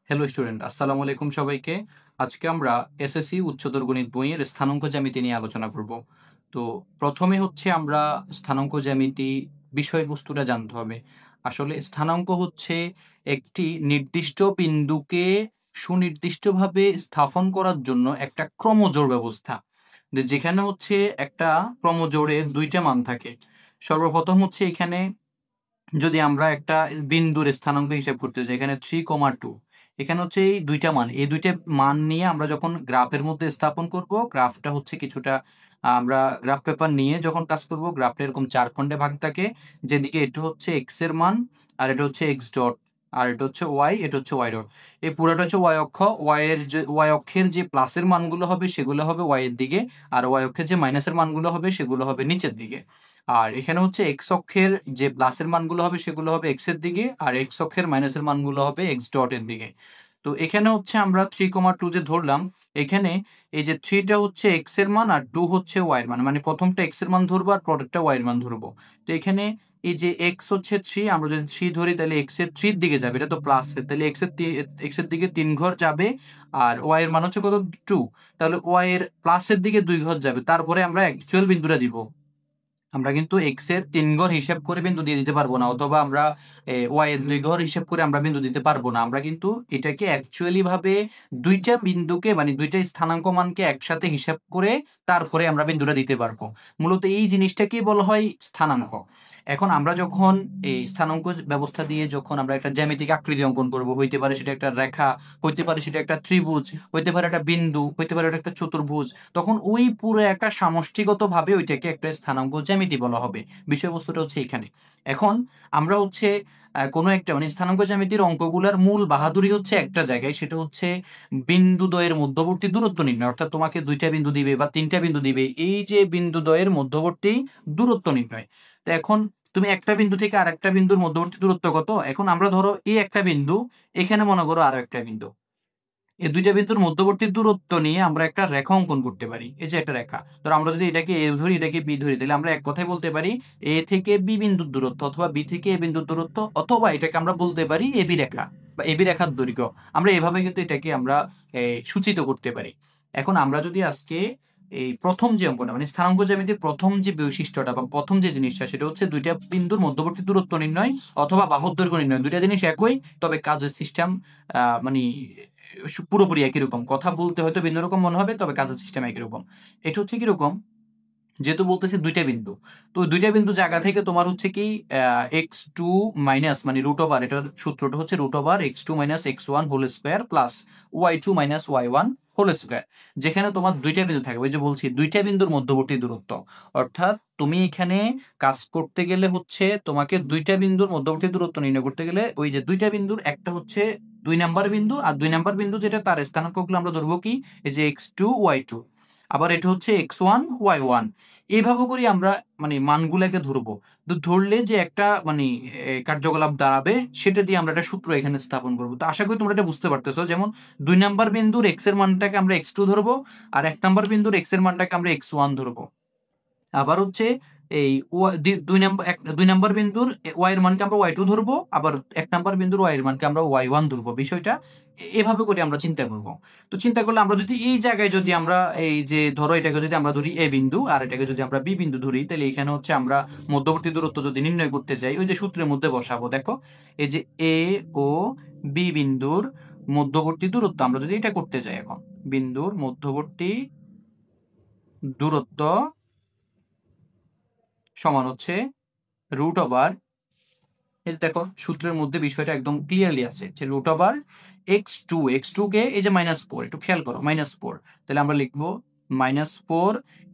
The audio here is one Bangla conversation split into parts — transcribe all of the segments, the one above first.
হ্যালো স্টুডেন্ট, আসসালামু আলাইকুম সবাইকে। আজকে আমরা এসএসসি উচ্চতর গণিত বইয়ের স্থানাঙ্ক জ্যামিতি নিয়ে আলোচনা করব। তো প্রথমে হচ্ছে আমরা স্থানাঙ্ক জ্যামিতি বিষয়বস্তুটা জানতে হবে। আসলে স্থানাঙ্ক হচ্ছে একটি নির্দিষ্ট বিন্দুকে সুনির্দিষ্টভাবে স্থাপন করার জন্য একটা ক্রমজোড় ব্যবস্থা, যেখানে হচ্ছে একটা ক্রমজোড়ে দুইটা মান থাকে। সর্বপ্রথম হচ্ছে এখানে যদি আমরা একটা বিন্দুর স্থানাঙ্ক হিসাব করতে যাই, এখানে 3,2, এখানে হচ্ছে এই দুইটা মান নিয়ে আমরা যখন গ্রাফের মধ্যে স্থাপন করব, গ্রাফটা হচ্ছে কিছুটা আমরা গ্রাফ পেপার নিয়ে যখন কাজ করব, গ্রাফটা এরকম 4 খণ্ডে ভাগ থাকে। যেদিকে এটা হচ্ছে এক্স এর মান, আর এটা হচ্ছে এক্স ডট, আর এটা হচ্ছে ওয়াই, এটা হচ্ছে ওয়াই ডট। এই পুরাটা হচ্ছে ওয়াই অক্ষ। ওয়াই অক্ষের যে প্লাসের মানগুলো হবে সেগুলো হবে ওয়াই এর দিকে, আর ওয়াই অক্ষের যে মাইনাসের মানগুলো হবে সেগুলো হবে নিচের দিকে। আর এখানে হচ্ছে এক্স অক্ষের যে প্লাসের মানগুলো হবে সেগুলো হবে এক্স এর দিকে, আর এক্স অক্ষের মাইনাসের মানগুলো হবে এক্স ডট এর দিকে। তো এখানে হচ্ছে আমরা 3,2 যে ধরলাম, এখানে এই যে 3টা হচ্ছে এক্স এর মান আর 2 হচ্ছে ওয়াই এর মান, মানে প্রথমটা এক্স এর মান ধরবো আর পরেরটা ওয়াই এর মান ধরবো। তো এখানে এই যে এক্স হচ্ছে 3, আমরা যদি 3 ধরি তাহলে এক্স এর 3 দিকে যাবে, এটা তো প্লাস, তাহলে এক্স এর দিকে 3 ঘর যাবে। আর ওয়াই এর মান হচ্ছে কত, 2, তাহলে ওয়াই এর প্লাসের দিকে 2 ঘর যাবে। তারপরে আমরা অ্যাকচুয়াল বিন্দুটা দিব। আমরা কিন্তু এক্স এর 3 ঘর হিসাব করে বিন্দু দিয়ে দিতে পারবো না, অথবা আমরা ওয়াই এর 2 ঘর হিসাব করে আমরা বিন্দু দিতে পারবো না। আমরা কিন্তু এটাকে অ্যাকচুয়ালি ভাবে দুইটা বিন্দুকে, মানে দুইটা স্থানাঙ্ক মানকে একসাথে হিসাব করে তারপরে আমরা বিন্দুটা দিতে পারবো। মূলত এই জিনিসটাকেই বলা হয় স্থানাঙ্ক। এখন আমরা যখন এই স্থানাঙ্ক ব্যবস্থা দিয়ে যখন আমরা একটা জ্যামিতিক আকৃতি অঙ্কন করব, হইতে পারে সেটা একটা রেখা, হইতে পারে সেটা একটা ত্রিভুজ, হইতে পারে একটা বিন্দু, হইতে পারে একটা চতুর্ভুজ, তখন ওই পুরো একটা সমষ্টিগত ভাবে ওইটাকে একটা স্থানাঙ্ক জ্যামিতি বলা হবে। বিষয়বস্তুটা হচ্ছে এখানে। এখন আমরা হচ্ছে কোনো একটা মানে স্থানাঙ্ক জ্যামিতির অঙ্কগুলার মূল বাহাদুরি হচ্ছে একটা জায়গায়, সেটা হচ্ছে বিন্দুদ্বয়ের মধ্যবর্তী দূরত্ব নির্ণয়। অর্থাৎ তোমাকে দুইটা বিন্দু দিবে বা তিনটা বিন্দু দিবে, এই যে বিন্দুদ্বয়ের মধ্যবর্তী দূরত্ব নির্ণয়। তো এখন তুমি একটা বিন্দু থেকে আর একটা বিন্দুর মধ্যবর্তী দূরত্ব কত, এখন আমরা ধরো এই একটা বিন্দু, এখানে মনে করো আরো একটা বিন্দু, এই দুইটা বিন্দুর মধ্যবর্তী দূরত্ব নিয়ে আমরা একটা রেখা অঙ্কন করতে পারি। এই যে একটা রেখা, ধর আমরা যদি এটাকে এ ধরি, এটাকে বি ধরি, তাহলে আমরা এক কথায় বলতে পারি এ থেকে বি বিন্দুর দূরত্ব, অথবা বি থেকে এ বিন্দুর দূরত্ব, অথবা এটাকে আমরা বলতে পারি এবি রেখা বা এবি রেখার দৈর্ঘ্য। আমরা এভাবে কিন্তু এটাকে আমরা সূচিত করতে পারি। এখন আমরা যদি আজকে এই প্রথম যে অঙ্কটা, মানে স্থানাঙ্ক জ্যামিতির প্রথম যে বৈশিষ্ট্যটা বা প্রথম যে জিনিসটা, সেটা হচ্ছে দুইটা বিন্দুর মধ্যবর্তী দূরত্ব নির্ণয় অথবা বাহুর দৈর্ঘ্য নির্ণয়। দুইটা জিনিস একই, তবে কাজের সিস্টেম মানে পুরোপুরি একই রকম। কথা বলতে হয়তো ভিন্ন রকম মনে হবে, তবে কাজের সিস্টেম একই রকম। এটা হচ্ছে কিরকম, যেহেতু বলতেছি দুইটা বিন্দু, তো দুইটা বিন্দু জায়গা থেকে তোমার হচ্ছে কি এক্স টু মাইনাস মানে রুট ওভার, এটার সূত্রটা হচ্ছে root over x two minus x one whole square plus y two minus y one whole square. যেখানে তোমার দুইটা বিন্দু থাকবে, ওই যে বলছি দুইটা বিন্দুর মধ্যবর্তী দূরত্ব। অর্থাৎ তুমি এখানে কাজ করতে গেলে হচ্ছে তোমাকে দুইটা বিন্দুর মধ্যবর্তী দূরত্ব নির্ণয় করতে গেলে ওই যে দুইটা বিন্দুর একটা হচ্ছে 2 নাম্বার বিন্দু, আর 2 নাম্বার বিন্দু যেটা তার স্থানাঙ্কগুলো আমরা ধরবো কি, এই যে এক্স টু ওয়াই টু, আবার এটা হচ্ছে এক্স ওয়ান ওয়াই ওয়ান। এইভাবে করে আমরা মানে মানগুলোকে ধরবো। তো ধরলে যে একটা মানে কার্যকলাপ দাঁড়াবে, সেটা দিয়ে আমরা একটা সূত্র এখানে স্থাপন করবো। তো আশা করি তোমরা এটা বুঝতে পারতেছো। যেমন 2 নাম্বার বিন্দুর এক্স এর মানটাকে আমরা এক্স টু ধরবো, আর 1 নাম্বার বিন্দুর এক্স এর মানটাকে আমরা এক্স ওয়ান ধরবো। আবার হচ্ছে এই 2 নাম্বার বিন্দুর ওয়াই এর মানকে আমরা ওয়াই টু ধরবো, আবার 1 নাম্বার বিন্দুর ওয়াই এর মানকে আমরা ওয়াই ওয়ান ধরবো। বিষয়টা এভাবে করে আমরা চিন্তা করবো। তো চিন্তা করলে আমরা যদি এই জায়গায় যদি আমরা এই যে ধরো এটাকে যদি আমরা ধরি এ বিন্দু, আর এটাকে যদি আমরা বি বিন্দু ধরি, তাহলে এখানে হচ্ছে আমরা মধ্যবর্তী দূরত্ব যদি নির্ণয় করতে চাই, ওই যে সূত্রের মধ্যে বসাবো। দেখো এই যে এ ও বি বিন্দুর মধ্যবর্তী দূরত্ব আমরা যদি এটা করতে চাই, এখন বিন্দুর মধ্যবর্তী দূরত্ব সমান হচ্ছে রুট ওভার, এই যে দেখো সূত্রের মধ্যে বিষয়টা একদম ক্লিয়ারলি আছে, যে রুট ওভার এক্স টু কে এই যে -4, একটু খেয়াল করো -4, তাহলে আমরা লিখবো -4।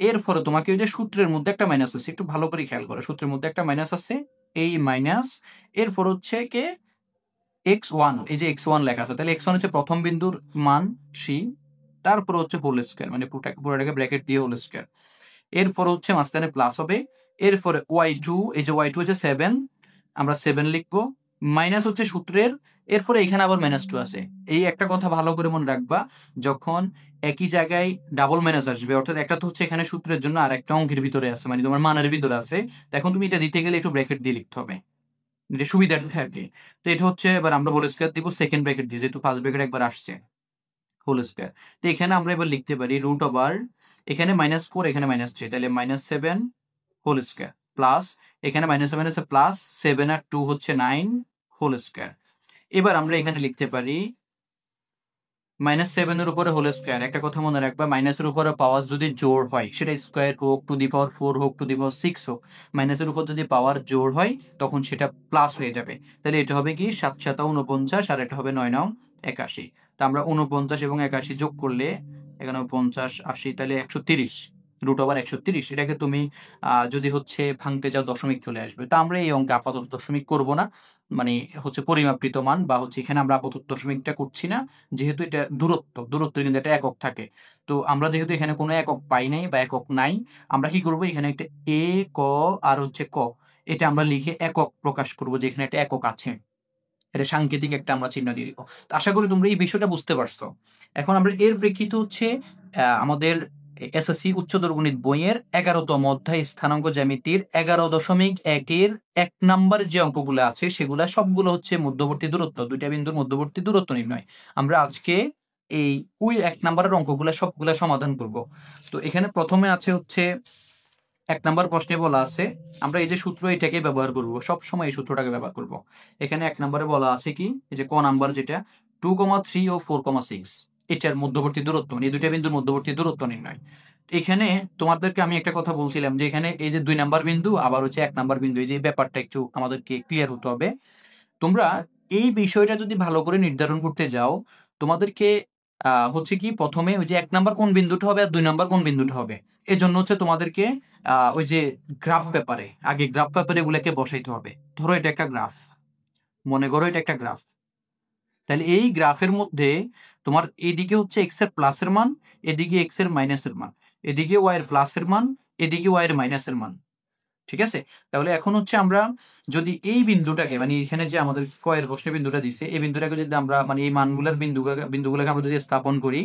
এরপরে তোমাকে ওই যে সূত্রের মধ্যে একটা মাইনাস আছে, একটু ভালো করে খেয়াল করো, সূত্রের মধ্যে একটা মাইনাস আছে, এই মাইনাস, এরপর হচ্ছে কে এক্স ওয়ান, এই যে এক্স ওয়ান লেখা আছে, তাহলে এক্স ওয়ান হচ্ছে প্রথম বিন্দুর মান 3, তারপর হচ্ছে হোল স্কয়ার, মানে পুরোটাকে ব্র্যাকেট দিয়ে হোল স্কয়ার, এরপর হচ্ছে মাঝখানে প্লাস হবে, এরপরে ওয়াই টু, এই যে ওয়াই টু হচ্ছে 7, আমরা 7 লিখবো, মাইনাস হচ্ছে সূত্রের, এরপরে এখানে আবার -2 আছে। এই একটা কথা ভালো করে মনে রাখবা, যখন একই জায়গায় ডাবল মাইনাস আসবে, অর্থাৎ একটা তো হচ্ছে এখানে সূত্রের জন্য, আর একটা অঙ্কের ভিতরে আছে, মানে তোমার মানের ভিতরে আছে, তো এখন তুমি এটা দিতে গেলে একটু ব্র্যাকেট দিয়ে লিখতে হবে। যে সুবিধার্থে আর কি। তো এটা হচ্ছে এবার আমরা হোল স্কোয়ার দিব, সেকেন্ড ব্র্যাকেট দিয়ে, যেহেতু ফার্স্ট ব্র্যাকেট একবার আসছে হোল স্কোয়ার। তো এখানে আমরা এবার লিখতে পারি রুট ওভার, এখানে -4 এখানে -3, তাহলে -7 হোল স্কোয়ার প্লাস এখানে -7 আছে প্লাস 7 আর 2 হচ্ছে 9 হোল স্কোয়ার। এবার আমরা এখানে লিখতে পারি -7 এর উপরে হোল স্কোয়ার। একটা কথা মনে রাখবা, মাইনাসের উপরে পাওয়ার যদি জোড় হয়, সেটা স্কোয়ার হোক, টু দি পাওয়ার 4 হোক, টু দি পাওয়ার 6 হোক, মাইনাসের উপর যদি পাওয়ার জোড় হয় তখন সেটা প্লাস হয়ে যাবে। তাহলে এটা হবে কি 7 7 49 আর এটা হবে 9 9 81। তা আমরা 49 এবং 81 যোগ করলে এখানে 50 80, তাহলে 130, রুট ওভার 130। এটাকে তুমি যদি হচ্ছে ভাঙতে যাও দশমিক চলে আসবে। তা আমরা এই অঙ্কে আপাতত দশমিক করব না, মানে হচ্ছে পরিমাপকৃত মান বা হচ্ছে এখানে আমরা আপাতত দশমিকটা করছি না, যেহেতু এটা দূরত্ব কিন্তু একটা একক থাকে। তো আমরা যেহেতু এখানে কোনো একক পাই নাই বা একক নাই, আমরা কি করব, এখানে একটা এ ক আর হচ্ছে ক, এটা আমরা লিখে একক প্রকাশ করব যে এখানে একটা একক আছে। এটা সাংকেতিক একটা আমরা চিহ্ন দিয়ে দিব। তো আশা করি তোমরা এই বিষয়টা বুঝতে পারছো। এখন আমরা এর প্রেক্ষিতে হচ্ছে আমাদের এসএসসি উচ্চতর গণিত বইয়ের 11তম অধ্যায় স্থানাঙ্ক জ্যামিতির 11.1-এর 1 নাম্বার যে অঙ্কগুলো আছে সেগুলা সবগুলো হচ্ছে মধ্যবর্তী দূরত্ব, দুইটা বিন্দুর মধ্যবর্তী দূরত্ব নির্ণয়। আমরা আজকে এই ওই 1 নাম্বারের অঙ্কগুলা সবগুলা সমাধান করব। তো এখানে প্রথমে আছে হচ্ছে 1 নাম্বার প্রশ্নে বলা আছে, আমরা এই যে সূত্র এটাকে ব্যবহার করব, সব সময় এই সূত্রটাকে ব্যবহার করব। এখানে 1 নম্বরে বলা আছে কি, এই যে ক নাম্বার যেটা 2,3 ও 4,6, এটার মধ্যবর্তী দূরত্ব, মানে এই দুইটা বিন্দুর মধ্যবর্তী দূরত্ব নির্ণয়। এখানে তোমাদেরকে আমি একটা কথা বলছিলাম যে এখানে এই যে 2 নাম্বার বিন্দু আবার হচ্ছে 1 নাম্বার বিন্দু, এই যে ব্যাপারটা একটু আমাদেরকে ক্লিয়ার হতে হবে। তোমরা এই বিষয়টা যদি ভালো করে নির্ধারণ করতে যাও, তোমাদেরকে হচ্ছে কি প্রথমে ওই যে 1 নাম্বার কোন বিন্দুটা হবে আর 2 নাম্বার কোন বিন্দুটা হবে, এজন্য হচ্ছে তোমাদেরকে ওই যে গ্রাফ পেপারে, আগে গ্রাফ পেপারে এগুলোকে বসাইতে হবে। ধরো এটা একটা গ্রাফ, মনে করো এটা একটা গ্রাফ। তাহলে এই গ্রাফের মধ্যে তোমার এদিকে হচ্ছে এক্স এর প্লাসের মান, এদিকে এক্স এর মাইনাসের মান, এদিকে ওয়াই এর প্লাসের মান, এদিকে ওয়াই এর মাইনাসের মান। ঠিক আছে? তাহলে এখন হচ্ছে আমরা যদি এই বিন্দুটাকে, মানে এখানে যে আমাদের কয়ের প্রশ্নে বিন্দুটা দিছে, এই বিন্দুটাকে যদি আমরা মানে এই মানগুলোর বিন্দুগুলোকে আমরা যদি স্থাপন করি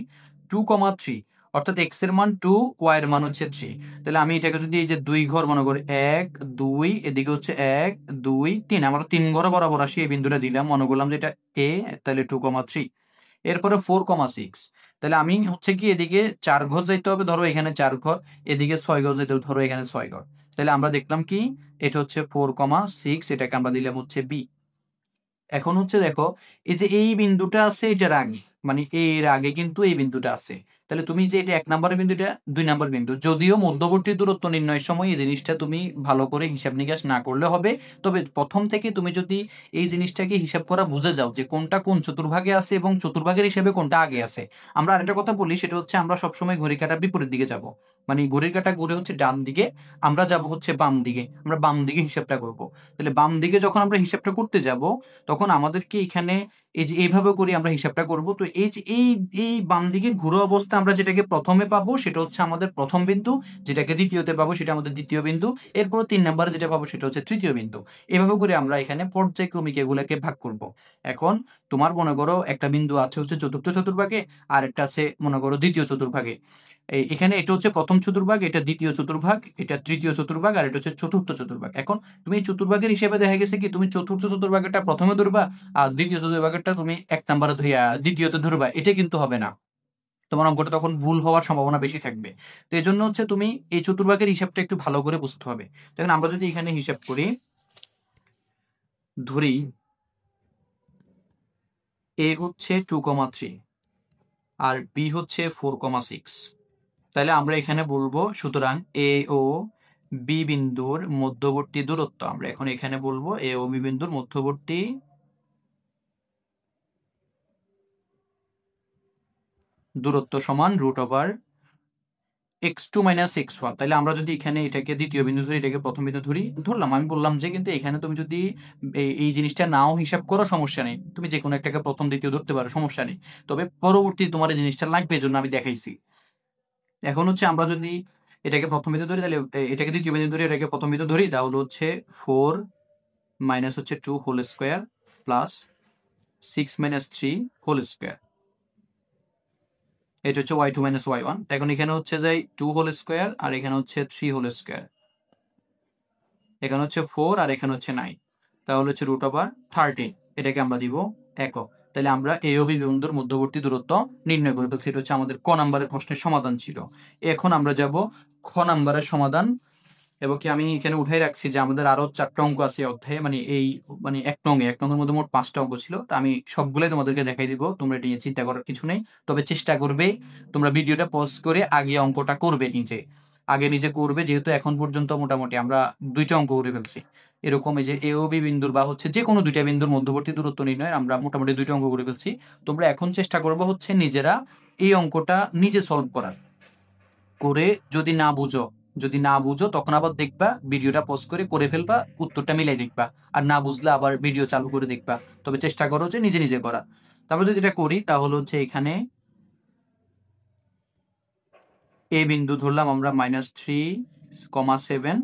2,3, অর্থাৎ এক্স এর মান 2, ওয়াই এর মান হচ্ছে 3, তাহলে আমি এটাকে যদি এই যে 2 ঘর মনে করি, 1 2, এদিকে হচ্ছে 1 2 3, আমরা 3 ঘর বরাবর আসি এই বিন্দুটা দিলাম, মনে করলাম যে এটা এ, তাহলে 2,3। এরপরে 4,6, তাহলে আমি হচ্ছে কি এদিকে 4 ঘর যাইতে হবে, ধরো এখানে 4 ঘর, এদিকে 6 ঘর যাইতে হবে, ধরো এখানে 6 ঘর। তাহলে আমরা দেখলাম কি এটা হচ্ছে 4,6, এটাকে আমরা দিলাম হচ্ছে বি। এখন হচ্ছে দেখো এই যে এই বিন্দুটা আছে এটার আগে, মানে এর আগে কিন্তু এই বিন্দুটা আছে। তাহলে তুমি যে এটা 1 নাম্বার বিন্দু, এটা 2 নাম্বার বিন্দু, যদিও মধ্যবর্তী দূরত্ব নির্ণয়ের সময় এই জিনিসটা তুমি ভালো করে হিসাব নিকাশ না করলে হবে, তবে প্রথম থেকে তুমি যদি এই জিনিসটাকে হিসাব করা বুঝে যাও যে কোনটা কোন চতুর্ভাগে আছে এবং চতুর্ভাগের হিসাবে কোনটা আগে আছে। আমরা আরেকটা কথা বলি, সেটা হচ্ছে আমরা সবসময় ঘড়ি কাঁটার বিপরীত দিকে যাব, মানে ঘড়ির কাঁটা ঘুরে হচ্ছে ডান দিকে, আমরা যাব হচ্ছে বাম দিকে, আমরা বাম দিকে হিসাবটা করব। তাহলে বাম দিকে যখন আমরা হিসাবটা করতে যাব, তখন আমাদেরকে এখানে এই যে এইভাবে করে আমরা হিসাবটা করব। তো এই যে এই বাম দিকে ঘুরো অবস্থা আমরা যেটাকে প্রথমে পাবো সেটা হচ্ছে আমাদের প্রথম বিন্দু, যেটাকে দ্বিতীয়তে পাবো সেটা আমাদের দ্বিতীয় বিন্দু, এরপর 3 নম্বরে যেটা পাবো সেটা হচ্ছে তৃতীয় বিন্দু। এভাবে করে আমরা এখানে পর্যায়ক্রমিক এগুলাকে ভাগ করব। এখন তোমার মনে করো একটা বিন্দু আছে হচ্ছে চতুর্থ চতুর্ভাগে, আর একটা আছে মনে করো দ্বিতীয় চতুর্ভাগে। এখানে এটা হচ্ছে প্রথম চতুর্ভাগ, এটা দ্বিতীয় চতুর্ভাগ, এটা তৃতীয় চতুর্ভাগ, আর এটা হচ্ছে চতুর্থ চতুর্ভাগ। এখন তুমি এই চতুর্ভাগের হিসেবে দেখা গেছে কি তুমি চতুর্থ চতুর্ভাগেরটা প্রথমে ধরবা, আর দ্বিতীয় চতুর্ভাগেরটা তুমি 1 নাম্বারে ধরিয়া দ্বিতীয়তে ধরবা, এটা কিন্তু হবে না। তোমার অঙ্কটা তখন ভুল হওয়ার সম্ভাবনা বেশি থাকবে। তো এই জন্য হচ্ছে তুমি এই চতুর্ভাগের হিসাবটা একটু ভালো করে বুঝতে হবে। দেখুন আমরা যদি এখানে হিসাব করি, ধরি এ হচ্ছে 2,3 আর বি হচ্ছে 4,6, তাহলে আমরা এখানে বলবো সুতরাং এ ও বি বিন্দুর মধ্যবর্তী দূরত্ব, আমরা এখন এখানে বলবো এ ও বি বিন্দুর মধ্যবর্তী দূরত্ব সমান √(x2 - x1)। তাহলে আমরা যদি এখানে এটাকে দ্বিতীয় বিন্দু ধরি, এটাকে প্রথম বিন্দু ধরি, ধরলাম, আমি বললাম যে কিন্তু এখানে তুমি যদি এই জিনিসটা নাও হিসাব করো সমস্যা নেই, তুমি যে কোনো একটাকে প্রথম দ্বিতীয় ধরতে পারো, সমস্যা নেই। তবে পরবর্তী তোমার এই জিনিসটা লাগবে, এই জন্য আমি দেখাইছি। এখন হচ্ছে আমরা যদি এটাকে প্রথম বিন্দু ধরি, তাহলে এটাকে দ্বিতীয় বিন্দু ধরি, এটাকে প্রথম বিন্দু ধরি, তাহলে হচ্ছে 4 - হচ্ছে 2 whole square plus 6 - 3 whole square, এটা হচ্ছে y2 - y1। এখন এখানে হচ্ছে যাই 2 হোল স্কোয়ার, আর এখানে হচ্ছে 3 হোল স্কোয়ার, এখানে হচ্ছে 4 আর এখানে হচ্ছে 9। তাহলে হচ্ছে √13, এটাকে আমরা দিব একক। তাহলে আমরা এ ও বি বিন্দুর মধ্যবর্তী দূরত্ব নির্ণয় করে ফেলছি। এটা হচ্ছে আমাদের ক নাম্বারের প্রশ্নের সমাধান ছিল। এখন আমরা যাব খ নাম্বারের সমাধান। এবং কি আমি এখানে উঠাই রাখছি যে আমাদের আরো 4টা অঙ্ক আছে অধ্যায়ে, মানে এক নঙের মধ্যে মোট 5টা অঙ্ক ছিল। তো আমি সবগুলোই তোমাদেরকে দেখাই দিব, তোমরা এটা নিয়ে চিন্তা করার কিছু নেই। তবে চেষ্টা করবে তোমরা ভিডিওটা পজ করে আগে অঙ্কটা করবে, নিজে করবে, যেহেতু এখন পর্যন্ত মোটামুটি আমরা 2টা অঙ্ক করে ফেলছি। এরকম এই যে এ ও বি বিন্দুর বা হচ্ছে যে কোনো 2টা বিন্দুর মধ্যবর্তী দূরত্ব নির্ণয় আমরা মোটামুটি 2টা অঙ্ক করে ফেলছি। তোমরা এখন চেষ্টা করবো হচ্ছে নিজেরা এই অঙ্কটা নিজে সলভ করার। করে যদি না বুঝো তখন আবার দেখবা, ভিডিওটা পজ করে ফেলবা, উত্তরটা মিলাই দেখবা। আর না বুঝলে আবার ভিডিও চালু করে দেখবা। তবে চেষ্টা করো যে নিজে নিজে করা। তারপর যদি এটা করি তাহলে হচ্ছে এখানে এ বিন্দু ধরলাম আমরা -3,7,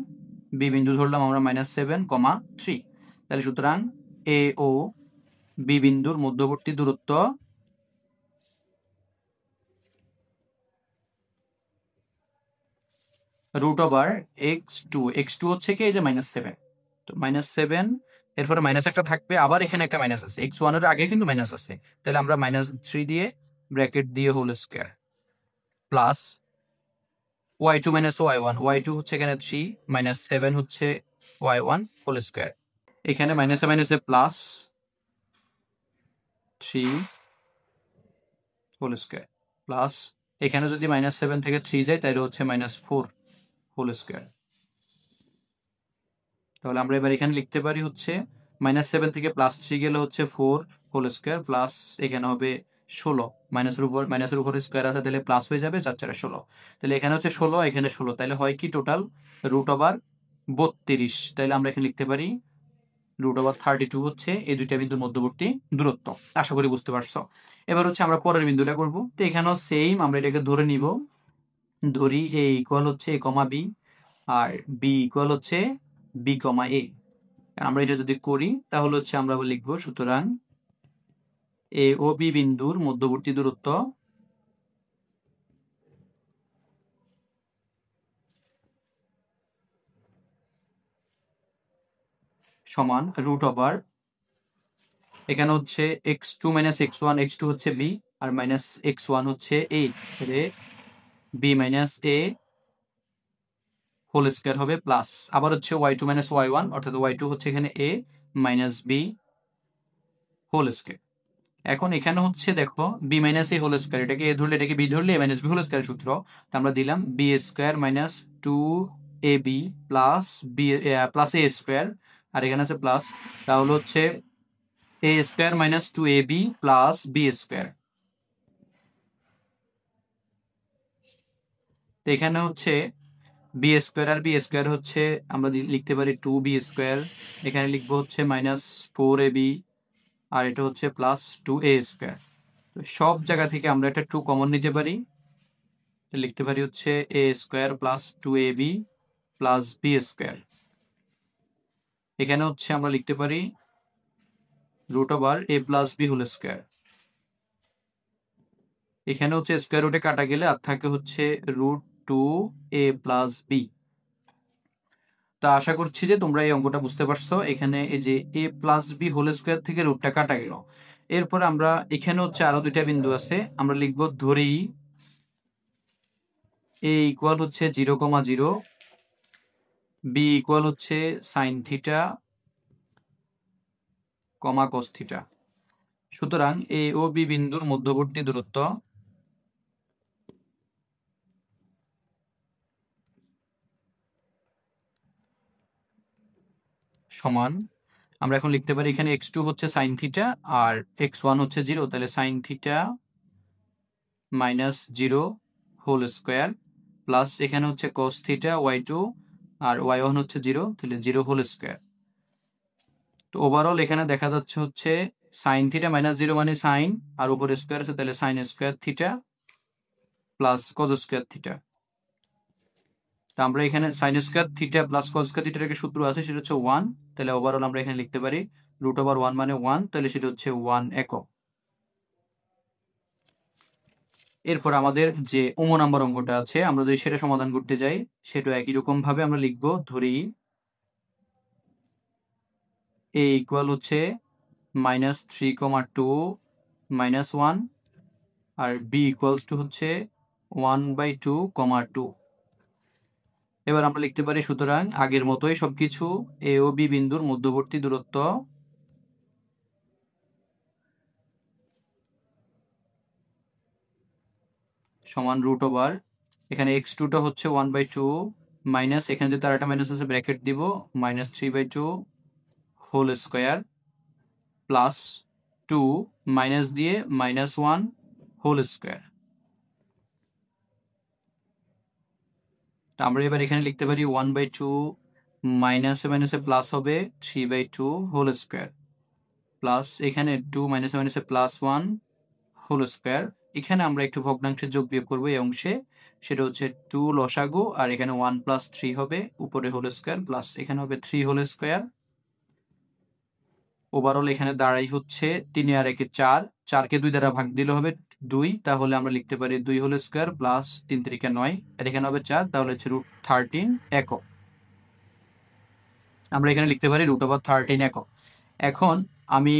বি বিন্দু ধরলাম আমরা -7,3। তাহলে সুতরাং এ ও বি বিন্দুর মধ্যবর্তী দূরত্ব √x2 হচ্ছে কি এই যে -7, তো -7, এরপরে মাইনাস একটা থাকবে, আবার এখানে একটা মাইনাস আছে, x1 এর আগে কিন্তু মাইনাস আছে। তাহলে আমরা -3 দিয়ে ব্র্যাকেট দিয়ে whole square plus y2 - y1 হচ্ছে এখানে 3, -7 হচ্ছে y1 হোল স্কয়ার। এখানে মাইনাসে মাইনাসে প্লাস 3 হোল স্কয়ার প্লাস এখানে যদি -7 থেকে 3 যায় তাহলে হচ্ছে -4 হোল স্কয়ার। তাহলে আমরা এবার এখানে লিখতে পারি হচ্ছে -7 থেকে +3 গেলে হচ্ছে 4 হোল স্কয়ার প্লাস এখানে হবে 16, মাইনাসের উপর স্কয়ার আছে তাহলে প্লাস হয়ে যাবে, 4 4 16। তাহলে এখানে হচ্ছে 16, এখানে 16, তাহলে হয় কি টোটাল √32। তাহলে আমরা এখানে লিখতে পারি √32 হচ্ছে এই দুইটা বিন্দুর মধ্যবর্তী দূরত্ব। আশা করি বুঝতে পারছো। এবার হচ্ছে আমরা পরের বিন্দুটা করব। তো এখানেও সেম, আমরা এটাকে ধরে নিব, ধরি এ ইকুয়াল হচ্ছে a, b, আর বি ইকুয়াল হচ্ছে b, a। আমরা এটা যদি করি তাহলে হচ্ছে আমরা লিখবো সুতরাং এ ও বি বিন্দুর মধ্যবর্তী দূরত্ব সমান এখানে হচ্ছে x2 - x1, x2 হচ্ছে b আর -x1 হচ্ছে a, তাহলে b - a হোল স্কয়ার হবে প্লাস আবার হচ্ছে y2 - y1, অর্থাৎ y2 হচ্ছে এখানে a - b হোল স্কয়ার। এখন এখানে হচ্ছে দেখো b - a হোল স্কয়ার, এটাকে a ধরলে এটাকে b ধরলে a - b হোল স্কয়ার সূত্র। তো আমরা দিলাম b square -2ab plus a square, আর এখানে আছে প্লাস, তাহলে হচ্ছে a square -2ab plus b square. তো এখানে হচ্ছে বি স্কোয়ার আর বি স্কোয়ার হচ্ছে আমরা লিখতে পারি 2b স্কোয়ার, এখানে লিখবো হচ্ছে -4ab, আর এটা হচ্ছে +2a স্কোয়ার। তো সব জায়গা থেকে আমরা একটা 2 কমন নিতে পারি, লিখতে পারি হচ্ছে a square +2ab plus B square. এখানে হচ্ছে আমরা লিখতে পারি √a + b হোল স্কোয়ার। এখানে হচ্ছে স্কোয়ার রুটে কাটা গেলে আর থাকে হচ্ছে √2a + b। তা আশা করছি যে তোমরা এই অঙ্কটা বুঝতে পারছো। এখানে এই যে a + b হোল স্কোয়ার থেকে রুটটা কাটা গেল। এরপর আমরা এখানে হচ্ছে আরো দুইটা বিন্দু আছে, আমরা লিখব ধরি a ইকুয়াল হচ্ছে 0,0, b ইকুয়াল হচ্ছে sin θ, cos θ। সুতরাং a ও b বিন্দুর মধ্যবর্তী দূরত্ব সমান, আমরা এখন লিখতে পারি এখানে x2 হচ্ছে sin θ আর x1 হচ্ছে 0, তাহলে sin θ -0 হোল স্কোয়ার প্লাস এখানে হচ্ছে cos θ y2 আর y1 হচ্ছে 0, তাহলে 0 হোল স্কোয়ার। তো ওভারঅল এখানে দেখা যাচ্ছে হচ্ছে sin θ -0 মানে সাইন, আর উপরে স্কোয়ার আছে তাহলে sin square θ plus cos square θ। তো আমরা এখানে sin square θ plus cos square θ এর সূত্র আছে, সেটা হচ্ছে 1। তাহলে ওভারঅল আমরা এখানে লিখতে পারি √1 মানে 1, তাহলে সেটা হচ্ছে 1 একক। এরপর আমাদের যে নাম্বার অঙ্কটা আছে, আমরা যদি সেটা সমাধান করতে যাই সেটা একই রকম ভাবে আমরা লিখবো, ধরি এ ইকুয়াল হচ্ছে -3,2 -1, আর বি ইকুয়ালস টু হচ্ছে 1/2, 2। এবার আমরা লিখতে পারি সুতরাং আগের মতোই সবকিছু এ ও বি বিন্দুর মধ্যবর্তী দূরত্ব সমান √, এখানে x2টা হচ্ছে 1/2 মাইনাস, এখানে যদি আরেকটা মাইনাস আছে ব্র্যাকেট দিব, -3/2 হোল স্কোয়ার প্লাস 2 মাইনাস দিয়ে -1 হোল স্কোয়ার। আমরা এবার এখানে লিখতে পারি 1/2 মাইনাসে মাইনাসে প্লাস হবে 3/2 হোল স্কোয়ার প্লাস এখানে 2 মাইনাসে মাইনাসে +1 হোল স্কোয়ার। এখানে আমরা একটু ভগ্নাংশের যোগ বিয়োগ করবো এই অংশে, সেটা হচ্ছে 2 লসাগু, আর এখানে 1 + 3 হবে উপরে হোল স্কোয়ার প্লাস এখানে হবে 3 হোল স্কোয়ার। ওভারঅল এখানে দাঁড়াই হচ্ছে 3 আর 1 4, 4কে 2 দ্বারা ভাগ দিলে হবে 2, তাহলে আমরা লিখতে পারি 2 হোল স্কোয়ার প্লাস 3 × 3 = 9, আর এখানে হবে 4, তাহলে হচ্ছে √13 একক। আমরা এখানে লিখতে পারি √13 একক। এখন আমি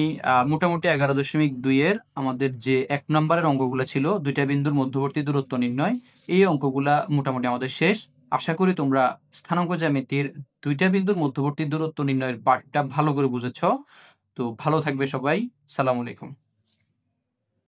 মোটামুটি 11.2 এর আমাদের যে 1 নম্বরের অঙ্কগুলো ছিল, দুইটা বিন্দুর মধ্যবর্তী দূরত্ব নির্ণয়, এই অঙ্কগুলা মোটামুটি আমাদের শেষ। আশা করি তোমরা স্থানাঙ্ক জ্যামিতির দুইটা বিন্দুর মধ্যবর্তী দূরত্ব নির্ণয়ের পার্টটা ভালো করে বুঝেছ। তো ভালো থাকবে সবাই। সালাম আলাইকুম।